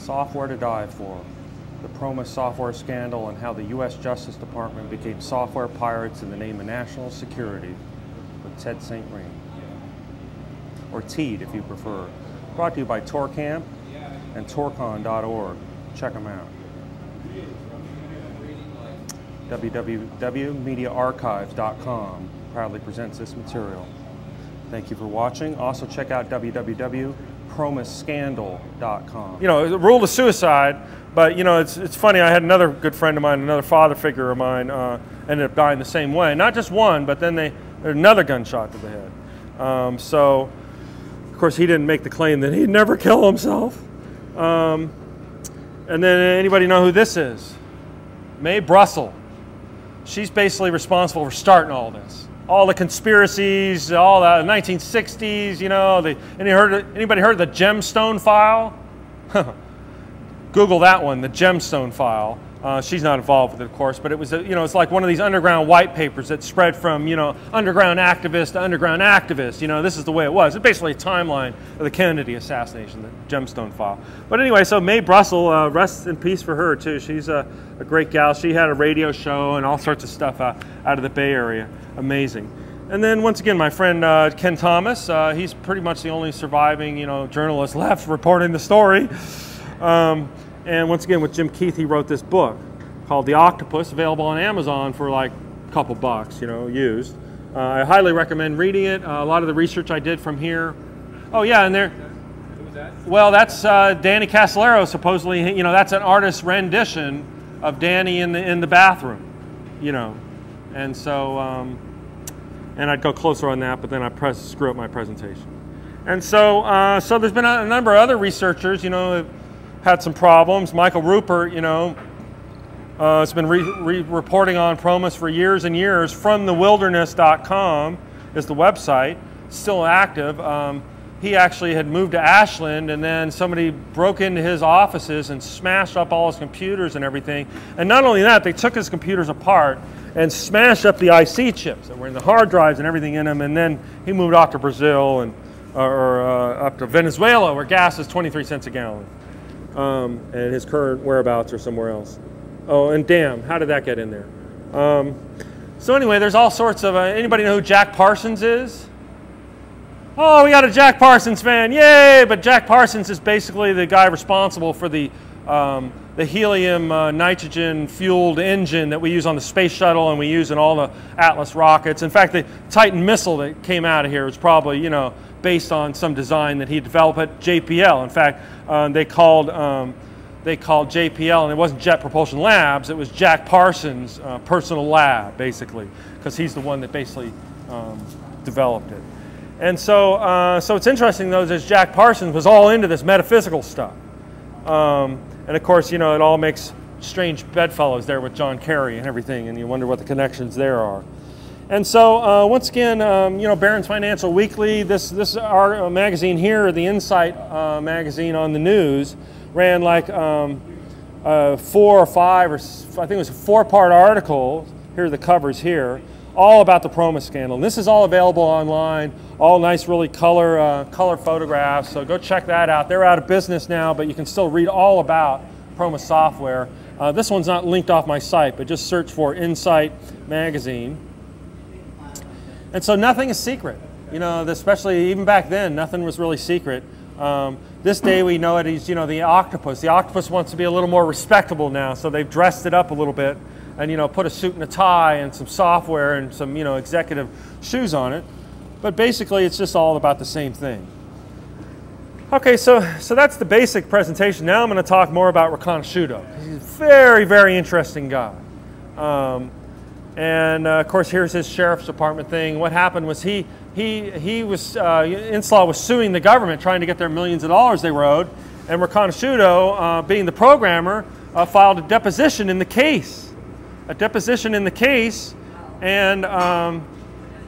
Software to die for. The PROMIS software scandal and how the U.S. Justice Department became software pirates in the name of national security, with Ted St. Rein. Or Teed, if you prefer. Brought to you by ToorCamp and ToorCon.org. Check them out. www.mediaarchive.com proudly presents this material. Thank you for watching. Also check out www.PROMISscandal.com. You know, the rule of suicide, but you know, it's funny, I had another good friend of mine, another father figure of mine, ended up dying the same way. Not just one, but then another gunshot to the head. So, of course, he didn't make the claim that he'd never kill himself. And then anybody know who this is? Mae Brussell. She's basically responsible for starting all this. All the conspiracies, all the 1960s, you know, anybody heard of the gemstone file? Google that one, the gemstone file. She's not involved with it, of course, but it was, you know, it's like one of these underground white papers that spread from, you know, underground activist to underground activist. You know, this is the way it was. It's basically a timeline of the Kennedy assassination, the gemstone file. But anyway, so Mae Brussell, rest in peace for her, too. She's a great gal. She had a radio show and all sorts of stuff out of the Bay Area. Amazing. And then, once again, my friend Ken Thomas, he's pretty much the only surviving, you know, journalist left reporting the story. And once again, with Jim Keith, he wrote this book called The Octopus, available on Amazon for like a couple bucks, you know, used. I highly recommend reading it. A lot of the research I did from here. Oh yeah, and there. Who was that? Well, that's Danny Casolaro, supposedly. You know, that's an artist's rendition of Danny in the bathroom. You know, and so and I'd go closer on that, but then I screw up my presentation. And so so there's been a number of other researchers, you know, had some problems. Michael Rupert, you know, has been reporting on PROMIS for years and years. FromTheWilderness.com is the website, still active. He actually had moved to Ashland, and then somebody broke into his offices and smashed up all his computers and everything. And not only that, they took his computers apart and smashed up the IC chips that were in the hard drives and everything in them. And then he moved off to Brazil and up to Venezuela, where gas is 23 cents a gallon. And his current whereabouts are somewhere else. Oh, and damn, how did that get in there? So anyway, there's all sorts of, anybody know who Jack Parsons is? Oh, we got a Jack Parsons fan, yay! But Jack Parsons is basically the guy responsible for the helium nitrogen fueled engine that we use on the space shuttle and we use in all the Atlas rockets. In fact, the Titan missile that came out of here was probably, you know, based on some design that he developed at JPL. In fact, they called JPL, and it wasn't Jet Propulsion Labs, it was Jack Parsons' personal lab, basically, because he's the one that basically developed it. And so, so it's interesting, though, that Jack Parsons was all into this metaphysical stuff. And of course, you know, it all makes strange bedfellows there with John Kerry and everything, and you wonder what the connections there are. And so, once again, you know, Barron's Financial Weekly, this our magazine here, the Insight magazine on the news, ran like 4 or 5, or I think it was a 4-part article. Here are the covers here, all about the PROMIS scandal. And this is all available online, all nice, really color photographs. So go check that out. They're out of business now, but you can still read all about PROMIS software. This one's not linked off my site, but just search for Insight magazine. And so nothing is secret, you know, especially even back then, nothing was really secret. This day we know it is, you know, the octopus. The octopus wants to be a little more respectable now, so they've dressed it up a little bit and, you know, put a suit and a tie and some software and some, you know, executive shoes on it. But basically it's just all about the same thing. Okay, so that's the basic presentation. Now I'm going to talk more about Riconosciuto. He's a very, very interesting guy. And of course, here's his sheriff's department thing. What happened was Inslaw was suing the government, trying to get their millions of dollars they were owed, and Riconosciuto, being the programmer, filed a deposition in the case. And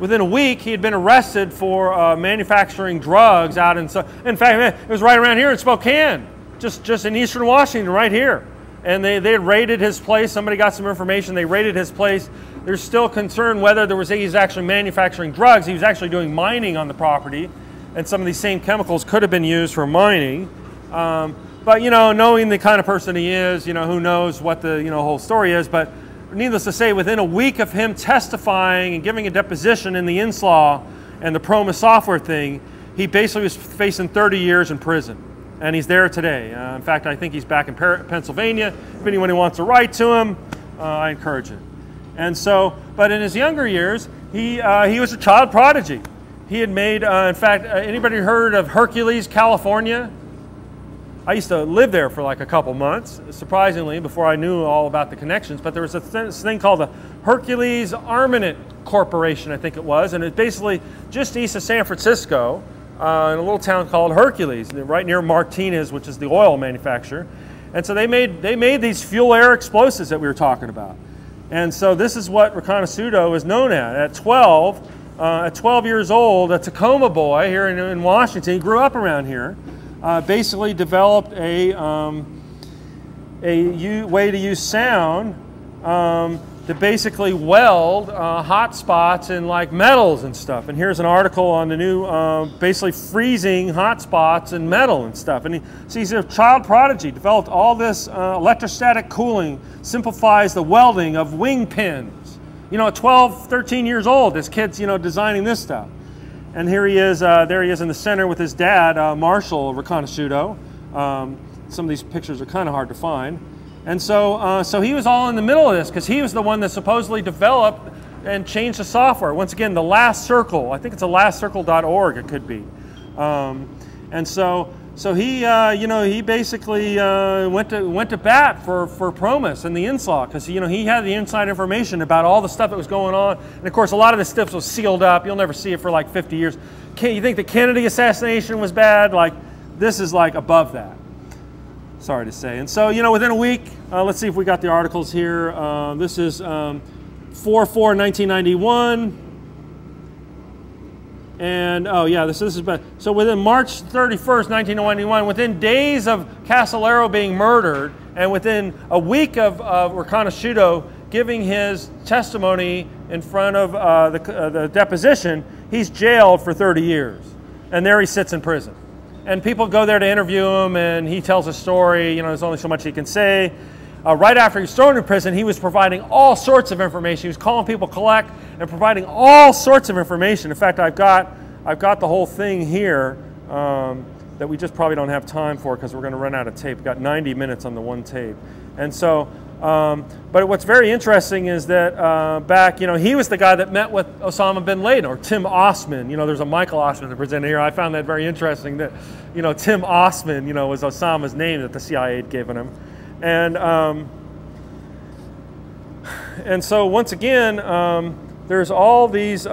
within a week, he had been arrested for manufacturing drugs out in fact, it was right around here in Spokane, just in eastern Washington, right here. And they had raided his place. Somebody got some information. They raided his place. There's still concern whether he's actually manufacturing drugs. He was actually doing mining on the property, and some of these same chemicals could have been used for mining. But you know, knowing the kind of person he is, you know, who knows what the whole story is. But needless to say, within a week of him testifying and giving a deposition in the inslaw and the PROMIS software thing, he basically was facing 30 years in prison. And he's there today. In fact, I think he's back in Pennsylvania. If anyone who wants to write to him, I encourage it. And so, but in his younger years, he was a child prodigy. He had made, in fact, anybody heard of Hercules, California? I used to live there for like a couple months, surprisingly, before I knew all about the connections. But there was this thing called the Hercules Armament Corporation, I think it was, and it's basically just east of San Francisco, in a little town called Hercules, right near Martinez, which is the oil manufacturer. And so they made these fuel air explosives that we were talking about. And so this is what Riconosciuto is known at 12 years old, a Tacoma boy here in Washington. He grew up around here. Basically developed a way to use sound to basically weld hot spots in like metals and stuff. And here's an article on the new, basically freezing hot spots in metal and stuff. And he's a child prodigy, developed all this electrostatic cooling, simplifies the welding of wing pins. You know, at 12, 13 years old, this kid's, you know, designing this stuff. And here he is, there he is in the center with his dad, Marshall Riconosciuto. Some of these pictures are kind of hard to find. And so, so he was all in the middle of this because he was the one that supposedly developed and changed the software. Once again, the Last Circle. I think it's a lastcircle.org, it could be. And so he, you know, he basically went to bat for PROMIS and the inslaw because, you know, he had the inside information about all the stuff that was going on. And of course, a lot of this stuff was sealed up. You'll never see it for like 50 years. You think the Kennedy assassination was bad? Like, this is like above that. Sorry to say. And so, you know, within a week, let's see if we got the articles here. This is 4/4/1991. And, oh yeah, this is bad. So within March 31st, 1991, within days of Casellero being murdered, and within a week of Riconosciuto giving his testimony in front of the deposition, he's jailed for 30 years. And there he sits in prison. And people go there to interview him, and he tells a story. You know, there's only so much he can say. Right after he was thrown in prison, he was providing all sorts of information. He was calling people collect and providing all sorts of information. In fact, I've got the whole thing here that we just probably don't have time for because we're going to run out of tape. We've got 90 minutes on the one tape. And so, but what's very interesting is that back, you know, he was the guy that met with Osama bin Laden, or Tim Osman. You know, there's a Michael Osman that presented here. I found that very interesting that, you know, Tim Osman, you know, was Osama's name that the CIA had given him. And so once again, there's all these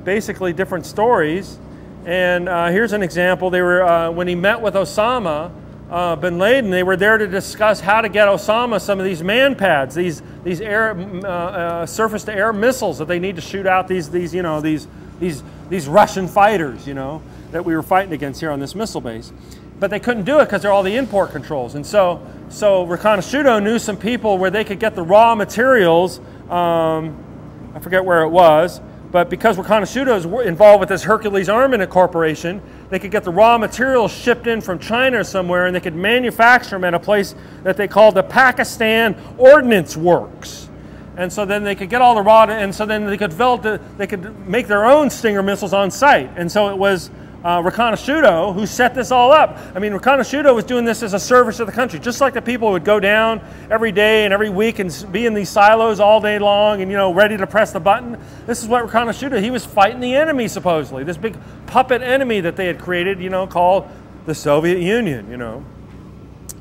basically different stories. And here's an example. They were when he met with Osama bin Laden, they were there to discuss how to get Osama some of these man pads, these air surface-to-air missiles that they need to shoot out these Russian fighters, you know, that we were fighting against here on this missile base. But they couldn't do it because they're all the import controls. And so Riconosciuto knew some people where they could get the raw materials. I forget where it was, but because Riconosciuto is involved with this Hercules Armament Corporation, they could get the raw materials shipped in from China somewhere, and they could manufacture them at a place that they called the Pakistan Ordnance Works. And so then they could get all the raw, and so then they could they could make their own Stinger missiles on site. And so it was Riconosciuto who set this all up. I mean, Riconosciuto was doing this as a service to the country, just like the people would go down every day and every week and be in these silos all day long and, you know, ready to press the button. This is what Riconosciuto, he was fighting the enemy, supposedly, this big puppet enemy that they had created, you know, called the Soviet Union, you know.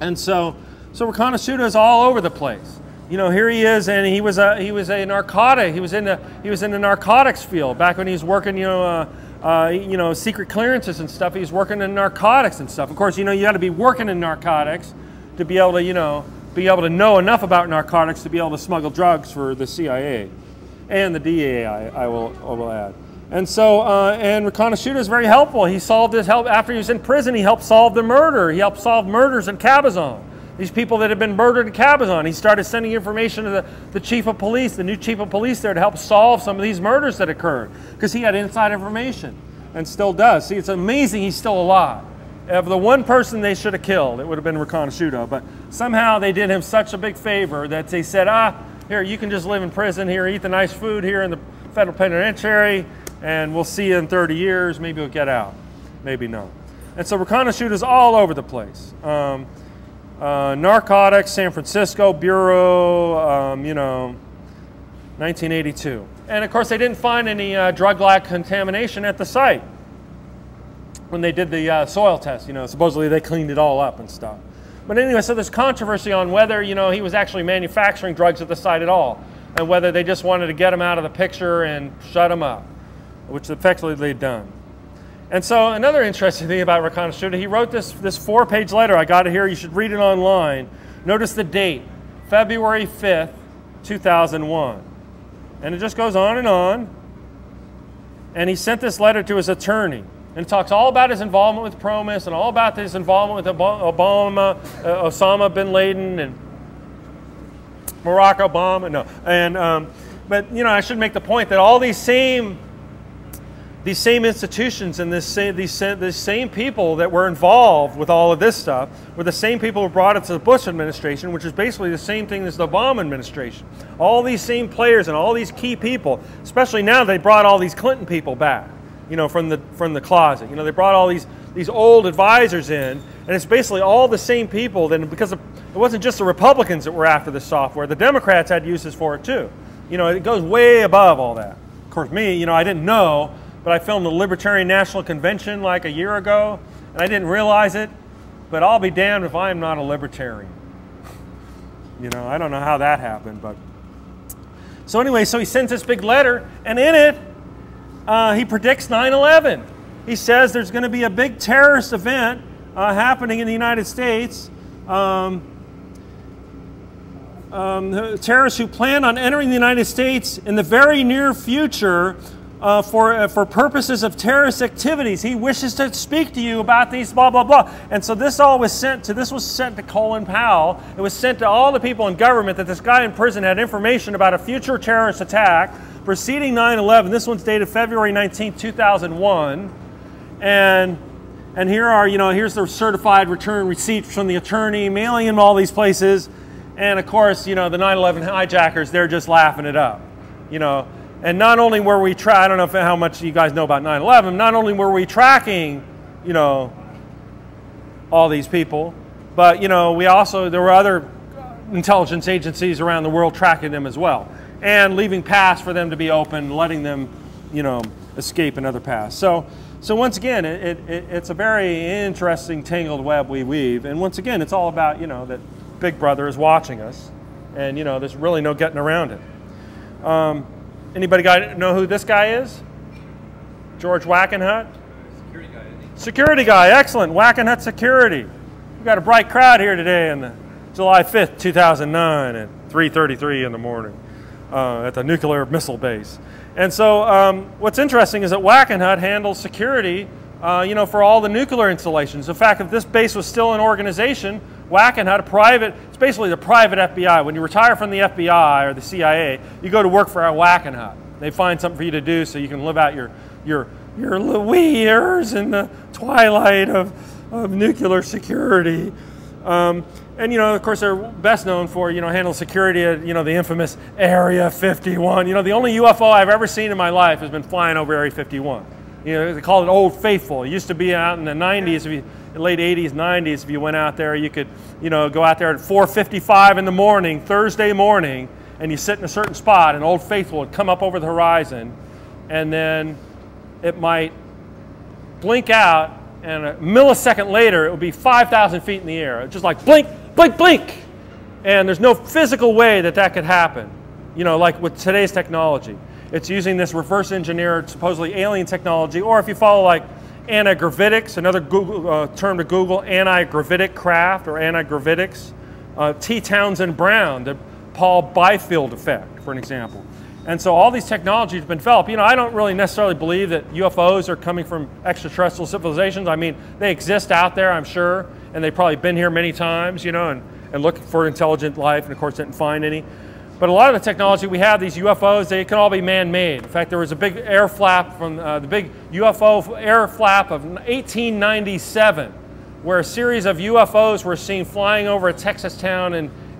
And so Riconosciuto is all over the place. You know, here he is, and he was a narcotic. He was in the narcotics field back when he was working, you know, secret clearances and stuff. He was working in narcotics and stuff. Of course, you know, you got to be working in narcotics to be able to, you know, know enough about narcotics to be able to smuggle drugs for the CIA and the DEA. I will add. And so, and Riconosciuto is very helpful. He solved this after he was in prison. He helped solve the murder. He helped solve murders in Cabazon. These people that had been murdered in Cabazon, he started sending information to the chief of police, the new chief of police there, to help solve some of these murders that occurred, because he had inside information and still does. See, it's amazing he's still alive. of the one person they should have killed, it would have been Riconosciuto. But somehow they did him such a big favor that they said, here, you can just live in prison here, eat the nice food here in the federal penitentiary, and we'll see you in 30 years. Maybe you'll get out. Maybe not. And so Riconosciuto is all over the place. Narcotics, San Francisco Bureau, 1982. And of course, they didn't find any drug-like contamination at the site when they did the soil test. Supposedly they cleaned it all up and stuff. But anyway, so there's controversy on whether, he was actually manufacturing drugs at the site at all, and whether they just wanted to get him out of the picture and shut him up, which effectively they'd done. And so another interesting thing about Riconosciuto, he wrote this 4-page letter. I got it here. You should read it online. Notice the date, February 5th, 2001. And it just goes on. And he sent this letter to his attorney. And it talks all about his involvement with PROMIS and all about his involvement with Obama, Osama bin Laden, and Barack Obama. No, and but I should make the point that all these same institutions and these same people that were involved with all of this stuff were the same people who brought it to the Bush administration, which is basically the same thing as the Obama administration. All these same players and all these key people, especially now they brought all these Clinton people back, from the closet. They brought all these old advisors in, and it's basically all the same people. Then because it wasn't just the Republicans that were after this software, the Democrats had uses for it too. It goes way above all that. Of course, me, I didn't know. But I filmed the Libertarian National Convention like a year ago, and I didn't realize it, but I'll be damned if I am not a libertarian. I don't know how that happened, but. So anyway, so he sends this big letter, and in it, he predicts 9/11. He says there's going to be a big terrorist event happening in the United States. Terrorists who plan on entering the United States in the very near future for purposes of terrorist activities. He wishes to speak to you about these blah, blah, blah. And so this was sent to Colin Powell. It was sent to all the people in government that this guy in prison had information about a future terrorist attack preceding 9/11. This one's dated February 19, 2001. And here's the certified return receipts from the attorney, mailing him all these places. And of course, the 9/11 hijackers, they're just laughing it up, And not only were we I don't know how much you guys know about 9/11, not only were we tracking, all these people, but, there were other intelligence agencies around the world tracking them as well, and leaving paths for them to be open, letting them, escape another path. So once again, it's a very interesting tangled web we weave, and once again, it's all about, that Big Brother is watching us, and, there's really no getting around it. Anybody know who this guy is? George Wackenhut? Security guy, isn't he? Security guy, excellent. Wackenhut Security. We've got a bright crowd here today on July 5th, 2009 at 3:33 in the morning at the nuclear missile base. And so what's interesting is that Wackenhut handles security for all the nuclear installations. In fact, if this base was still an organization, Wackenhut, it's basically the private FBI. When you retire from the FBI or the CIA, you go to work for a Wackenhut. They find something for you to do so you can live out your wee years in the twilight of nuclear security. And of course, they're best known for handle security at the infamous Area 51. The only UFO I've ever seen in my life has been flying over Area 51. They call it Old Faithful. It used to be out in the 90s, late 80s, 90s. If you went out there, you could, go out there at 4:55 in the morning, Thursday morning, and you sit in a certain spot, and Old Faithful would come up over the horizon, and then it might blink out, and a millisecond later, it would be 5,000 feet in the air. Just like blink, blink, blink. And there's no physical way that could happen, like with today's technology. It's using this reverse engineered, supposedly alien technology, or if you follow like anti-gravitics, another term to Google, anti-gravitic craft or anti-gravitics, T. Townsend Brown, the Paul Byfield effect, for an example. And so all these technologies have been developed. I don't really necessarily believe that UFOs are coming from extraterrestrial civilizations. I mean, they exist out there, I'm sure, and they've probably been here many times, and looking for intelligent life, and of course didn't find any. But a lot of the technology we have, these UFOs, they can all be man-made. In fact, there was a big air flap from the big UFO air flap of 1897 where a series of UFOs were seen flying over a Texas town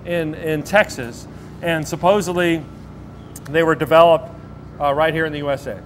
in Texas, and supposedly they were developed right here in the USA.